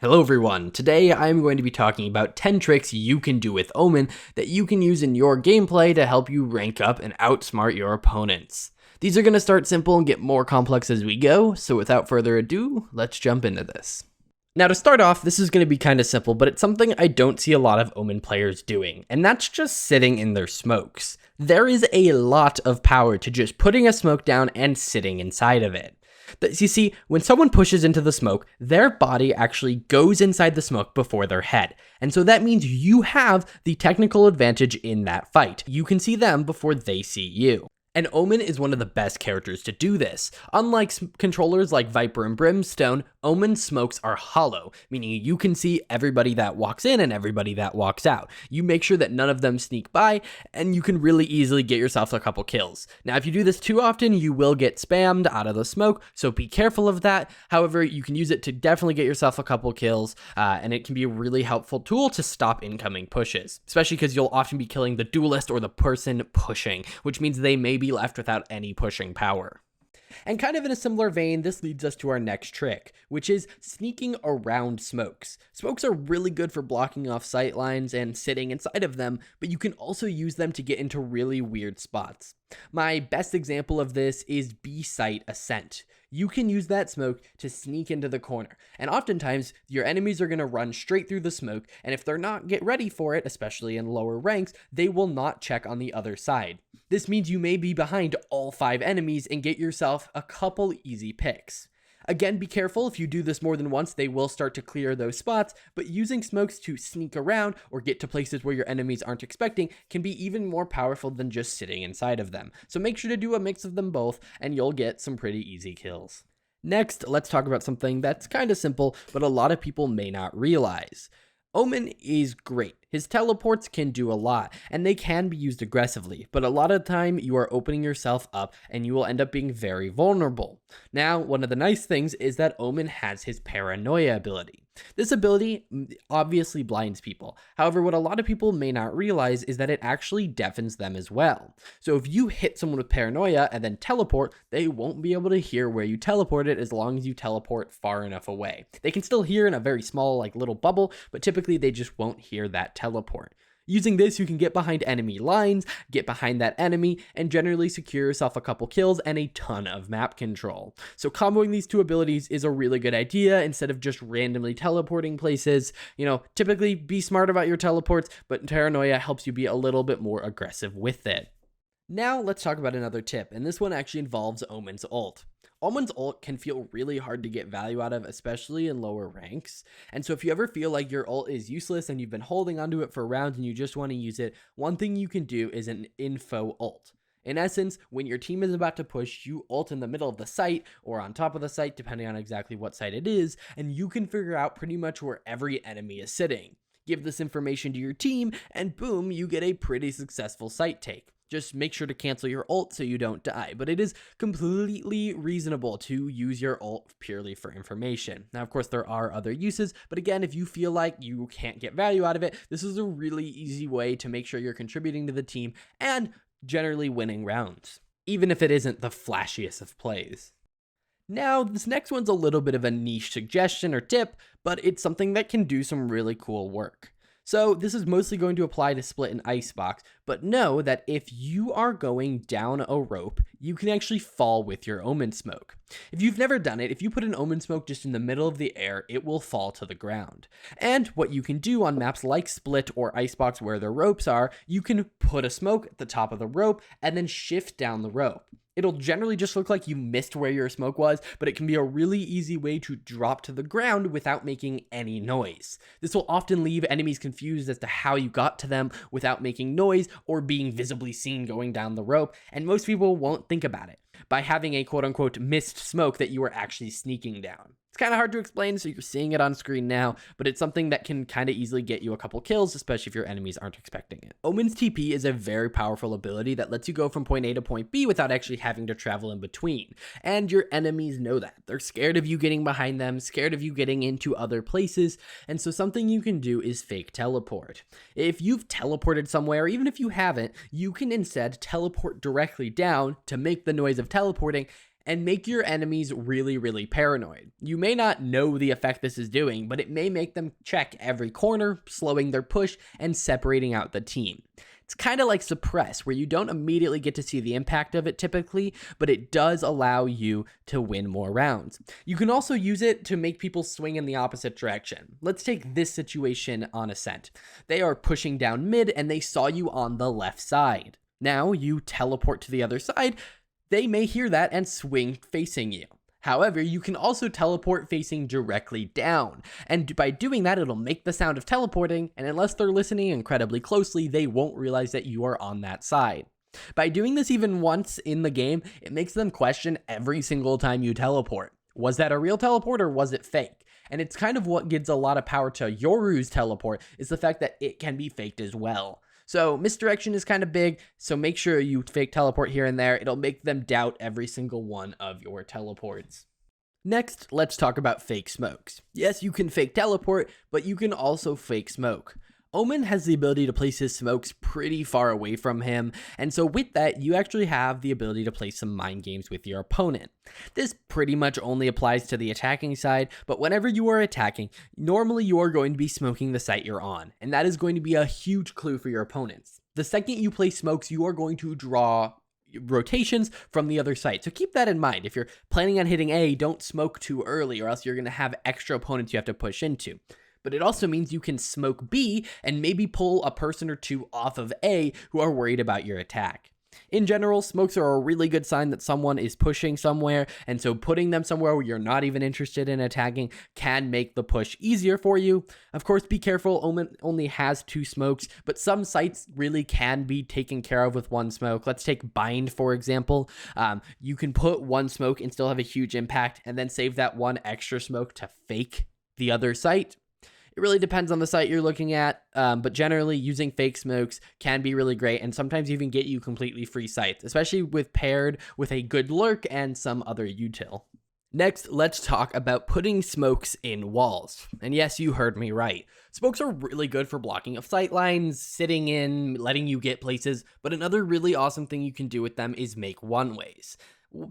Hello everyone, today I'm going to be talking about 10 tricks you can do with Omen that you can use in your gameplay to help you rank up and outsmart your opponents. These are going to start simple and get more complex as we go, so without further ado, let's jump into this. Now to start off, this is going to be kind of simple, but it's something I don't see a lot of Omen players doing, and that's just sitting in their smokes. There is a lot of power to just putting a smoke down and sitting inside of it. You see, when someone pushes into the smoke, their body actually goes inside the smoke before their head. And so that means you have the technical advantage in that fight. You can see them before they see you. And Omen is one of the best characters to do this. Unlike controllers like Viper and Brimstone, Omen's smokes are hollow, meaning you can see everybody that walks in and everybody that walks out. You make sure that none of them sneak by, and you can really easily get yourself a couple kills. Now, if you do this too often, you will get spammed out of the smoke, so be careful of that. However, you can use it to definitely get yourself a couple kills, and it can be a really helpful tool to stop incoming pushes, especially because you'll often be killing the duelist or the person pushing, which means they may be left without any pushing power. And kind of in a similar vein, this leads us to our next trick, which is sneaking around smokes. Smokes are really good for blocking off sight lines and sitting inside of them, but you can also use them to get into really weird spots. My best example of this is B-site ascent. You can use that smoke to sneak into the corner, and oftentimes your enemies are going to run straight through the smoke, and if they're not get ready for it, especially in lower ranks, they will not check on the other side. This means you may be behind all 5 enemies and get yourself a couple easy picks. Again, be careful, if you do this more than once, they will start to clear those spots, but using smokes to sneak around or get to places where your enemies aren't expecting can be even more powerful than just sitting inside of them. So make sure to do a mix of them both, and you'll get some pretty easy kills. Next, let's talk about something that's kind of simple, but a lot of people may not realize. Omen is great. His teleports can do a lot, and they can be used aggressively, but a lot of the time you are opening yourself up and you will end up being very vulnerable. Now, one of the nice things is that Omen has his Paranoia ability. This ability obviously blinds people. However, what a lot of people may not realize is that it actually deafens them as well. So if you hit someone with Paranoia and then teleport, they won't be able to hear where you teleported as long as you teleport far enough away. They can still hear in a very small, little bubble, but typically they just won't hear that teleport. Using this, you can get behind enemy lines, get behind that enemy, and generally secure yourself a couple kills and a ton of map control. So comboing these two abilities is a really good idea instead of just randomly teleporting places. Typically be smart about your teleports, but Paranoia helps you be a little bit more aggressive with it. Now let's talk about another tip, and this one actually involves Omen's ult. Omen's ult can feel really hard to get value out of, especially in lower ranks. And so if you ever feel like your ult is useless and you've been holding onto it for rounds and you just want to use it, one thing you can do is an info ult. In essence, when your team is about to push, you ult in the middle of the site or on top of the site, depending on exactly what site it is, and you can figure out pretty much where every enemy is sitting. Give this information to your team, and boom, you get a pretty successful site take. Just make sure to cancel your ult so you don't die, but it is completely reasonable to use your ult purely for information. Now, of course, there are other uses, but again, if you feel like you can't get value out of it, this is a really easy way to make sure you're contributing to the team and generally winning rounds, even if it isn't the flashiest of plays. Now, this next one's a little bit of a niche suggestion or tip, but it's something that can do some really cool work. So this is mostly going to apply to split an icebox, but know that if you are going down a rope, you can actually fall with your Omen smoke. If you've never done it, if you put an Omen smoke just in the middle of the air, it will fall to the ground. And what you can do on maps like Split or Icebox where the ropes are, you can put a smoke at the top of the rope and then shift down the rope. It'll generally just look like you missed where your smoke was, but it can be a really easy way to drop to the ground without making any noise. This will often leave enemies confused as to how you got to them without making noise or being visibly seen going down the rope, and most people won't think about it by having a quote-unquote missed smoke that you were actually sneaking down. It's kind of hard to explain, so you're seeing it on screen now, but it's something that can kind of easily get you a couple kills, especially if your enemies aren't expecting it. Omen's TP is a very powerful ability that lets you go from point A to point B without actually having to travel in between, and your enemies know that. They're scared of you getting behind them, scared of you getting into other places, and so something you can do is fake teleport. If you've teleported somewhere, even if you haven't, you can instead teleport directly down to make the noise of teleporting and make your enemies really paranoid. You may not know the effect this is doing, but it may make them check every corner, slowing their push and separating out the team. It's kind of like suppress, where you don't immediately get to see the impact of it typically, but it does allow you to win more rounds. You can also use it to make people swing in the opposite direction. Let's take this situation on Ascent. They are pushing down mid and they saw you on the left side. Now you teleport to the other side. They may hear that and swing facing you. However, you can also teleport facing directly down, and by doing that, it'll make the sound of teleporting, and unless they're listening incredibly closely, they won't realize that you are on that side. By doing this even once in the game, it makes them question every single time you teleport. Was that a real teleport or was it fake? And it's kind of what gives a lot of power to Yoru's teleport, is the fact that it can be faked as well. So misdirection is kind of big, so make sure you fake teleport here and there. It'll make them doubt every single one of your teleports. Next, let's talk about fake smokes. Yes, you can fake teleport, but you can also fake smoke. Omen has the ability to place his smokes pretty far away from him, and so with that, you actually have the ability to play some mind games with your opponent. This pretty much only applies to the attacking side, but whenever you are attacking, normally you are going to be smoking the site you're on, and that is going to be a huge clue for your opponents. The second you place smokes, you are going to draw rotations from the other site. So keep that in mind. If you're planning on hitting A, don't smoke too early, or else you're going to have extra opponents you have to push into. But it also means you can smoke B and maybe pull a person or two off of A who are worried about your attack. In general, smokes are a really good sign that someone is pushing somewhere, and so putting them somewhere where you're not even interested in attacking can make the push easier for you. Of course, be careful, Omen only has 2 smokes, but some sites really can be taken care of with 1 smoke. Let's take Bind, for example. You can put 1 smoke and still have a huge impact, and then save that 1 extra smoke to fake the other site. It really depends on the site you're looking at, but generally using fake smokes can be really great and sometimes even get you completely free sites, especially with paired with a good lurk and some other util. Next, let's talk about putting smokes in walls. And yes, you heard me right. Smokes are really good for blocking of sight lines, sitting in, letting you get places, but another really awesome thing you can do with them is make one-ways.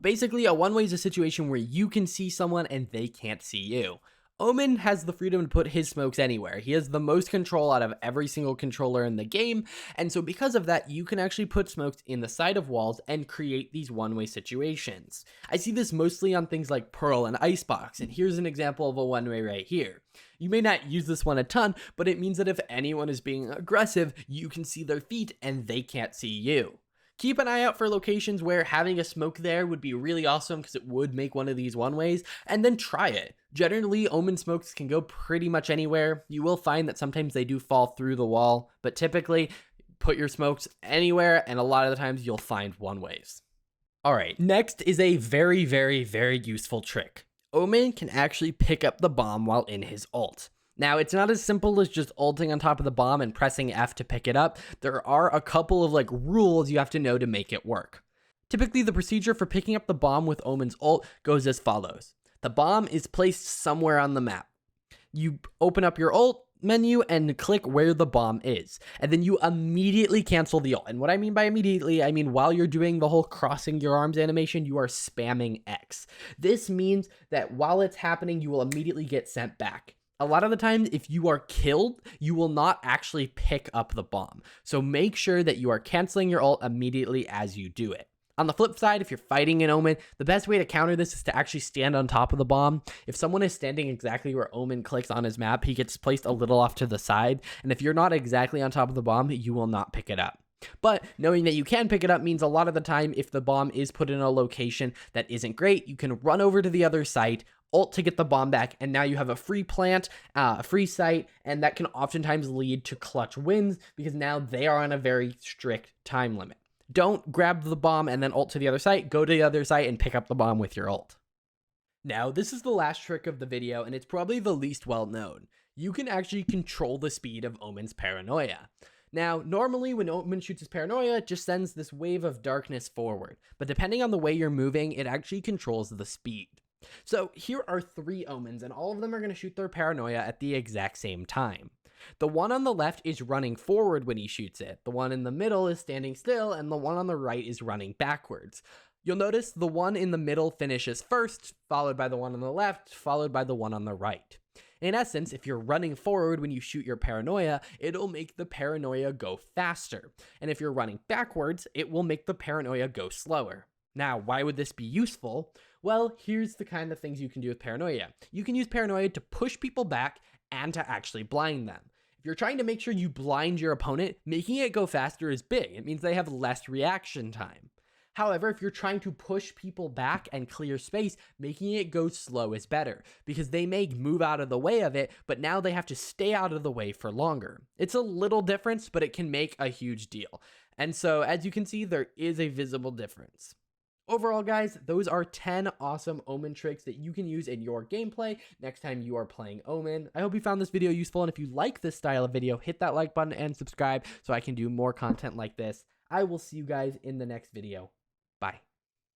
Basically, a one-way is a situation where you can see someone and they can't see you. Omen has the freedom to put his smokes anywhere. He has the most control out of every single controller in the game, and so because of that, you can actually put smokes in the side of walls and create these one-way situations. I see this mostly on things like Pearl and Icebox, and here's an example of a one-way right here. You may not use this one a ton, but it means that if anyone is being aggressive, you can see their feet and they can't see you. Keep an eye out for locations where having a smoke there would be really awesome because it would make one of these one-ways, and then try it. Generally, Omen smokes can go pretty much anywhere. You will find that sometimes they do fall through the wall, but typically, put your smokes anywhere, and a lot of the times you'll find one-ways. Alright, next is a very useful trick. Omen can actually pick up the bomb while in his ult. Now, it's not as simple as just ulting on top of the bomb and pressing F to pick it up. There are a couple of rules you have to know to make it work. Typically, the procedure for picking up the bomb with Omen's ult goes as follows. The bomb is placed somewhere on the map. You open up your ult menu and click where the bomb is, and then you immediately cancel the ult. And what I mean by immediately, I mean while you're doing the whole crossing your arms animation, you are spamming X. This means that while it's happening, you will immediately get sent back. A lot of the times, if you are killed, you will not actually pick up the bomb. So make sure that you are canceling your ult immediately as you do it. On the flip side, if you're fighting an Omen, the best way to counter this is to actually stand on top of the bomb. If someone is standing exactly where Omen clicks on his map, he gets placed a little off to the side. And if you're not exactly on top of the bomb, you will not pick it up. But knowing that you can pick it up means a lot of the time, if the bomb is put in a location that isn't great, you can run over to the other site, ult to get the bomb back, and now you have a free plant, a free site, and that can oftentimes lead to clutch wins because now they are on a very strict time limit. Don't grab the bomb and then ult to the other site, go to the other site and pick up the bomb with your ult. Now, this is the last trick of the video, and it's probably the least well known. You can actually control the speed of Omen's Paranoia. Now, normally when Omen shoots his Paranoia, it just sends this wave of darkness forward, but depending on the way you're moving, it actually controls the speed. So here are 3 Omens, and all of them are going to shoot their Paranoia at the exact same time. The one on the left is running forward when he shoots it, the one in the middle is standing still, and the one on the right is running backwards. You'll notice the one in the middle finishes first, followed by the one on the left, followed by the one on the right. In essence, if you're running forward when you shoot your Paranoia, it'll make the Paranoia go faster. And if you're running backwards, it will make the Paranoia go slower. Now, why would this be useful? Well, here's the kind of things you can do with Paranoia. You can use Paranoia to push people back and to actually blind them. If you're trying to make sure you blind your opponent, making it go faster is big. It means they have less reaction time. However, if you're trying to push people back and clear space, making it go slow is better, because they may move out of the way of it, but now they have to stay out of the way for longer. It's a little difference, but it can make a huge deal. And so, as you can see, there is a visible difference. Overall, guys, those are 10 awesome Omen tricks that you can use in your gameplay next time you are playing Omen. I hope you found this video useful, and if you like this style of video, hit that like button and subscribe so I can do more content like this. I will see you guys in the next video.